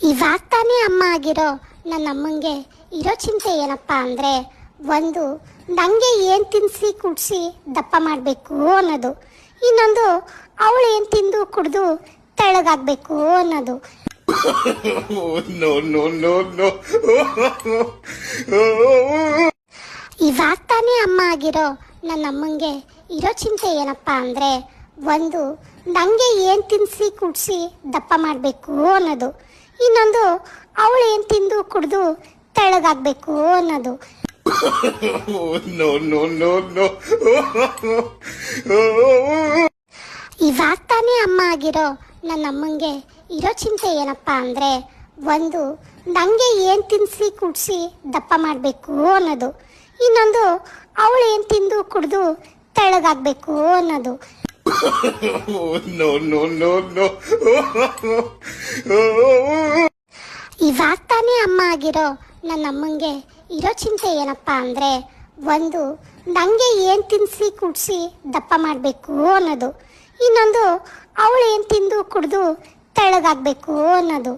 ಇವಾಗ ತಾನೇ ಅಮ್ಮ ಆಗಿರೋ ನನ್ನ ಅಮ್ಮಂಗೆ ಇರೋ ಚಿಂತೆ ಏನಪ್ಪ ಅಂದರೆ, ಒಂದು ನನಗೆ ಏನು ತಿನ್ನಿಸಿ ಕುಡಿಸಿ ದಪ್ಪ ಮಾಡಬೇಕು ಅನ್ನೋದು, ಇನ್ನೊಂದು ಅವಳು ಏನು ತಿಂದು ಕುಡಿದು ತೆಳ್ಳಗಾಗಬೇಕು ಅನ್ನೋದು. ಇವಾಗ ತಾನೇ ಅಮ್ಮ ಆಗಿರೋ ನನ್ನ ಅಮ್ಮಂಗೆ ಇರೋ ಚಿಂತೆ ಏನಪ್ಪ ಅಂದರೆ, ಒಂದು ನನಗೆ ಏನು ತಿನ್ನಿಸಿ ಕುಡಿಸಿ ದಪ್ಪ ಮಾಡಬೇಕು ಅನ್ನೋದು, ಇನ್ನೊಂದು ಅವಳು ಏನು ತಿಂದು ಕುಡಿದು ತೆಳ್ಳಗಾಗಬೇಕು ಅನ್ನೋದು. ಇವಾಗ ತಾನೇ ಅಮ್ಮ ಆಗಿರೋ ನನ್ನ ಅಮ್ಮಂಗೆ ಇರೋ ಚಿಂತೆ ಏನಪ್ಪ ಅಂದರೆ, ಒಂದು ನನಗೆ ಏನು ತಿನ್ನಿಸಿ ಕುಡಿಸಿ ದಪ್ಪ ಮಾಡಬೇಕು ಅನ್ನೋದು, ಇನ್ನೊಂದು ಅವಳು ಏನು ತಿಂದು ಕುಡಿದು ತೆಳ್ಳಗಾಗಬೇಕು ಅನ್ನೋದು. ಇವಾಗ ತಾನೇ ಅಮ್ಮ ಆಗಿರೋ ನನ್ನ ಅಮ್ಮಂಗೆ ಇರೋ ಚಿಂತೆ ಏನಪ್ಪ ಅಂದರೆ, ಒಂದು ನನಗೆ ಏನು ತಿನ್ನಿಸಿ ಕುಡಿಸಿ ದಪ್ಪ ಮಾಡಬೇಕು ಅನ್ನೋದು, ಇನ್ನೊಂದು ಅವಳು ಏನು ತಿಂದು ಕುಡಿದು ತೆಳ್ಳಗಾಗಬೇಕು ಅನ್ನೋದು.